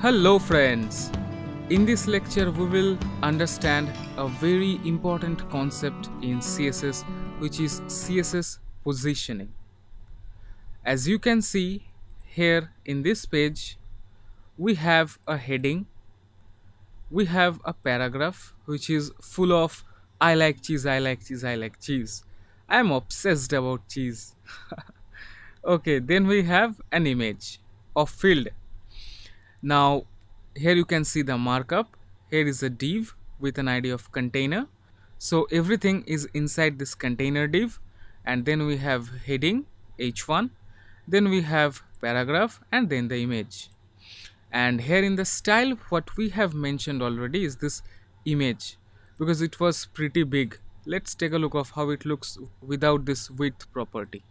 Hello friends! In this lecture we will understand a very important concept in CSS, which is CSS positioning. As you can see here in this page, we have a heading, we have a paragraph which is full of I like cheese, I like cheese, I like cheese. I am obsessed about cheese. Okay, then we have an image of field. Now, here you can see the markup. Here is a div with an ID of container. So everything is inside this container div, and then we have heading h1, then we have paragraph, and then the image. And here in the style, what we have mentioned already is this image, because it was pretty big. Let's take a look of how it looks without this width property.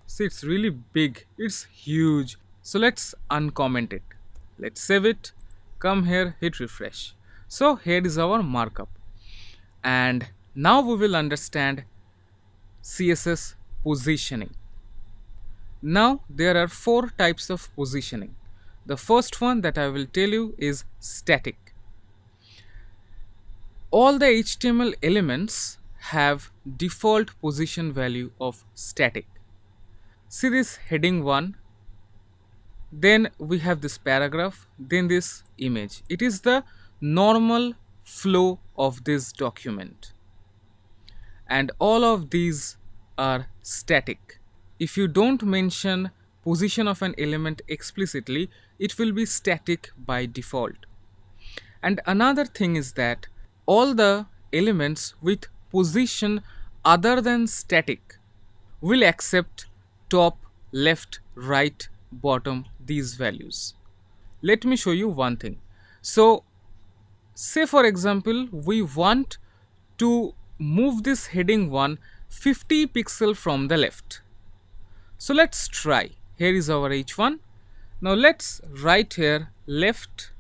See, it's really big, it's huge. So let's uncomment it. Let's save it, come here, hit refresh. So here is our markup. And now we will understand CSS positioning. Now there are four types of positioning. The first one that I will tell you is static. All the HTML elements have default position value of static. See this heading 1, then we have this paragraph, then this image. It is the normal flow of this document, and all of these are static. If you don't mention position of an element explicitly, it will be static by default. And another thing is that all the elements with position other than static will accept top, left, right, bottom, these values. Let me show you one thing. So say for example we want to move this heading 1 50 pixel from the left. So let's try. Here is our h1. Now let's write here left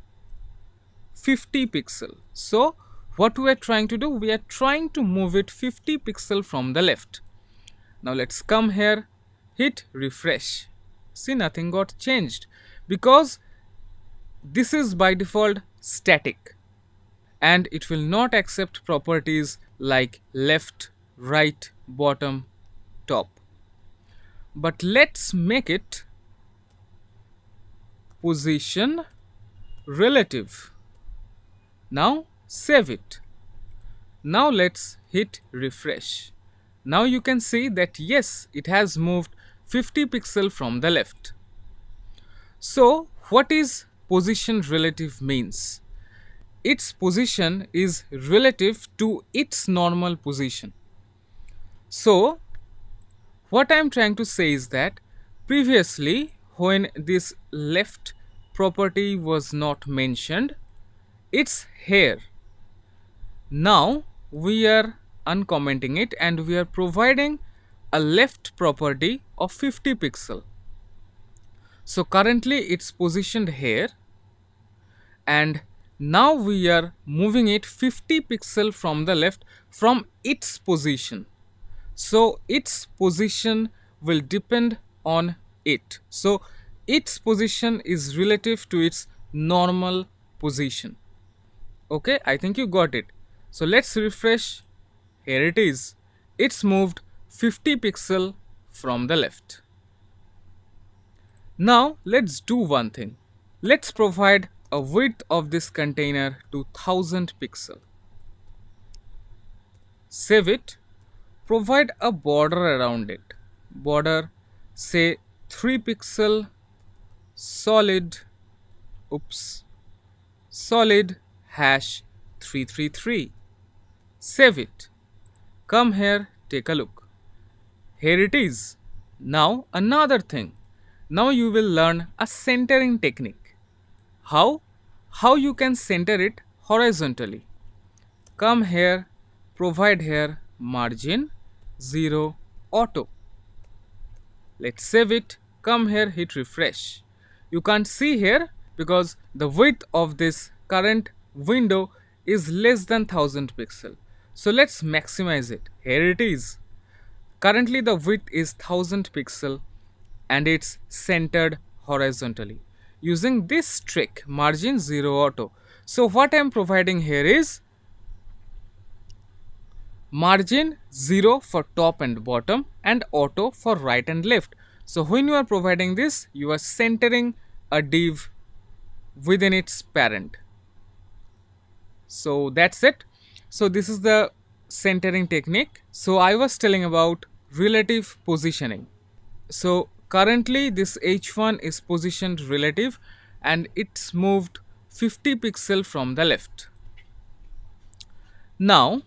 50 pixel. So what we are trying to do, we are trying to move it 50 pixel from the left. Now let's come here, hit refresh. See, nothing got changed because this is by default static, and it will not accept properties like left, right, bottom, top. But let's make it position relative. Now save it. Now let's hit refresh. Now you can see that yes, it has moved 50 pixel from the left. So what is position relative means? Its position is relative to its normal position. So what I am trying to say is that previously when this left property was not mentioned, it's here. Now we are uncommenting it and we are providing a left property of 50 pixel. So currently it's positioned here, and now we are moving it 50 pixel from the left from its position. So its position will depend on it. So its position is relative to its normal position. Okay, I think you got it. So let's refresh. Here it is. It's moved 50 pixel from the left. Now let's do one thing. Let's provide a width of this container to 1000 pixel. Save it. Provide a border around it. Border say 3 pixel solid solid hash 333. Save it. Come here, take a look. Here it is. Now another thing. Now you will learn a centering technique. How? How you can center it horizontally. Come here, provide here margin 0 auto. Let's save it. Come here, hit refresh. You can't see here because the width of this current window is less than 1000 pixel. So let's maximize it. Here it is. Currently the width is 1000 pixel and it's centered horizontally. using this trick, margin 0 auto. So what I am providing here is margin 0 for top and bottom and auto for right and left. So when you are providing this, you are centering a div within its parent. So that's it. So this is the centering technique. So I was telling about relative positioning. So currently this h1 is positioned relative and it's moved 50 pixel from the left. Now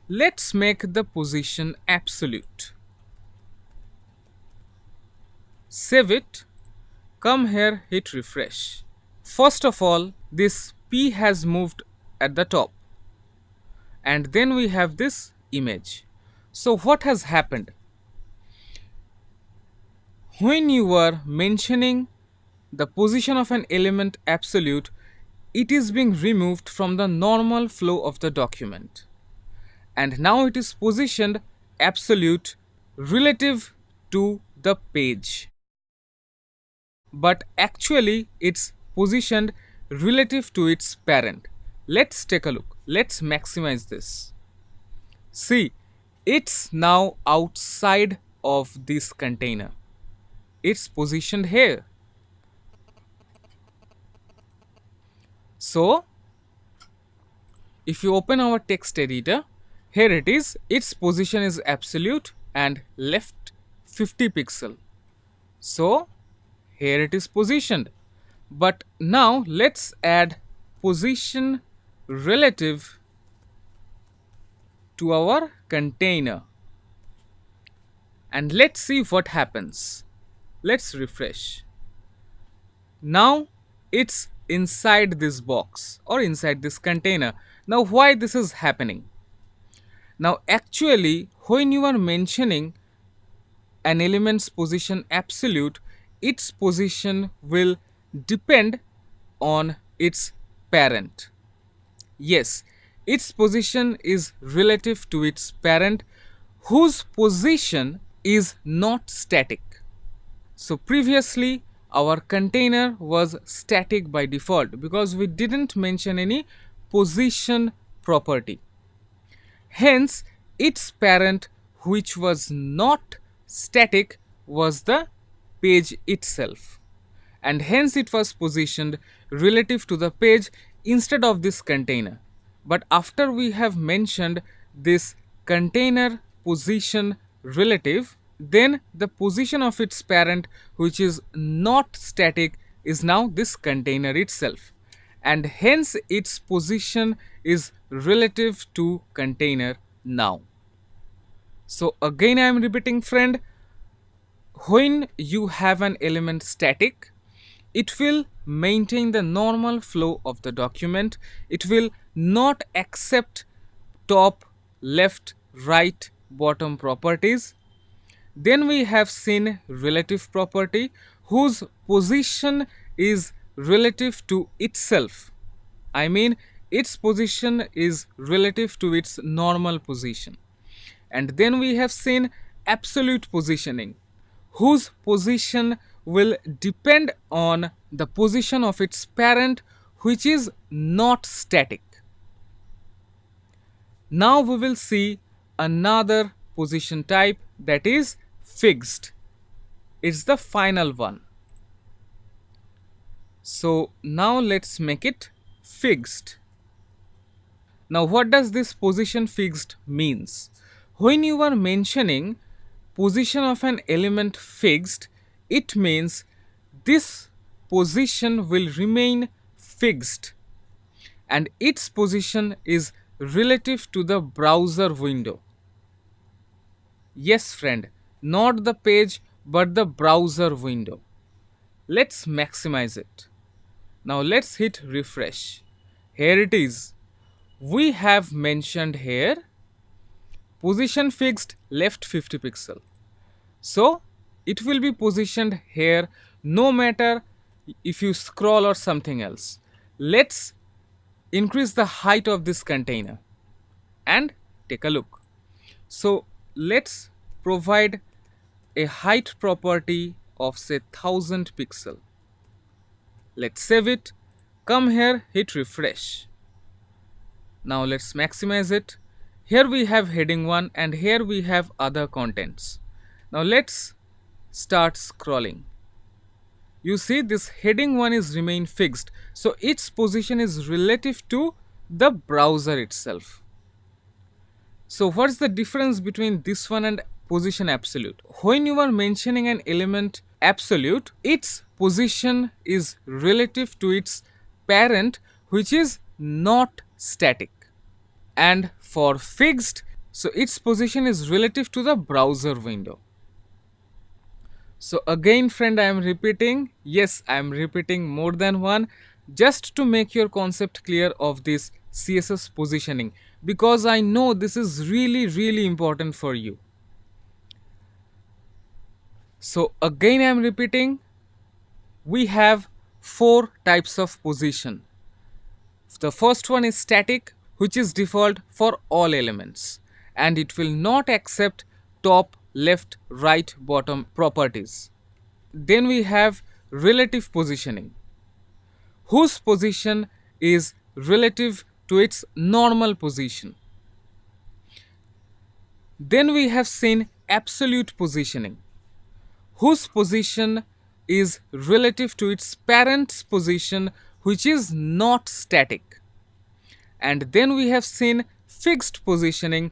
let's make the position absolute. Save it, come here, hit refresh. First of all, this P has moved at the top and then we have this image. So what has happened? When you are mentioning the position of an element absolute, it is being removed from the normal flow of the document. And now it is positioned absolute relative to the page. But actually it's positioned relative to its parent. Let's take a look. Let's maximize this. See, it's now outside of this container. It's positioned here. So if you open our text editor, here it is, its position is absolute and left 50 pixel. So here it is positioned. But now let's add position relative to our container and let's see what happens. Let's refresh. Now it's inside this box or inside this container. Now why this is happening? Now actually when you are mentioning an element's position absolute, its position will depend on its parent. Yes, its position is relative to its parent whose position is not static. So previously our container was static by default because we didn't mention any position property. Hence its parent, which was not static, was the page itself, and hence it was positioned relative to the page instead of this container. But after we have mentioned this container position relative, then the position of its parent, which is not static, is now this container itself, and hence its position is relative to container now. So again I am repeating, friend, when you have an element static, it will maintain the normal flow of the document. It will not accept top, left, right, bottom properties. Then we have seen relative property whose position is relative to itself. I mean its position is relative to its normal position. And then we have seen absolute positioning whose position will depend on the position of its parent, which is not static. Now we will see another position type, that is fixed. It's the final one. So now let's make it fixed. Now what does this position fixed means? When you are mentioning position of an element fixed, it means this position will remain fixed and its position is relative to the browser window. Yes friend, not the page but the browser window. Let's maximize it. Now let's hit refresh. Here it is. We have mentioned here position fixed left 50 pixel. So it will be positioned here no matter if you scroll or something else. Let's increase the height of this container and take a look. So let's provide a height property of say 1000 pixel. Let's save it. Come here, hit refresh. Now let's maximize it. Here we have heading 1 and here we have other contents. Now let's start scrolling. You see this heading 1 is remain fixed, so its position is relative to the browser itself. So what's the difference between this one and position absolute? When you are mentioning an element absolute, its position is relative to its parent, which is not static. And for fixed, so its position is relative to the browser window. So again friend, I am repeating, yes, I am repeating more than one, just to make your concept clear of this CSS positioning, because I know this is really important for you. So again I am repeating, we have 4 types of position. The first one is static, which is default for all elements, and it will not accept top, left, right, bottom properties. Then we have relative positioning, whose position is relative to its normal position. Then we have seen absolute positioning, whose position is relative to its parent's position, which is not static. And then we have seen fixed positioning,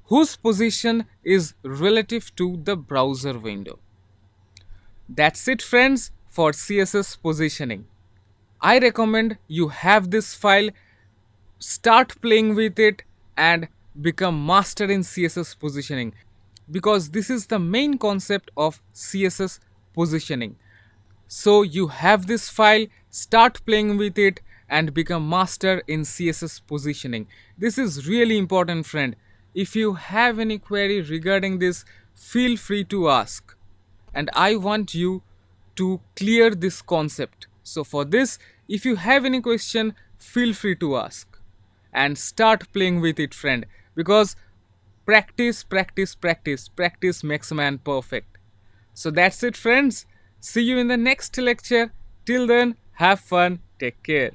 whose position is relative to the browser window. That's it friends for CSS positioning. I recommend you have this file, start playing with it and become master in CSS positioning, because this is the main concept of CSS positioning. So you have this file, start playing with it and become master in CSS positioning. This is really important friend. If you have any query regarding this, feel free to ask, and I want you to clear this concept. So for this, if you have any question, feel free to ask and start playing with it friend, because practice makes a man perfect. So that's it friends, see you in the next lecture. Till then, have fun, take care.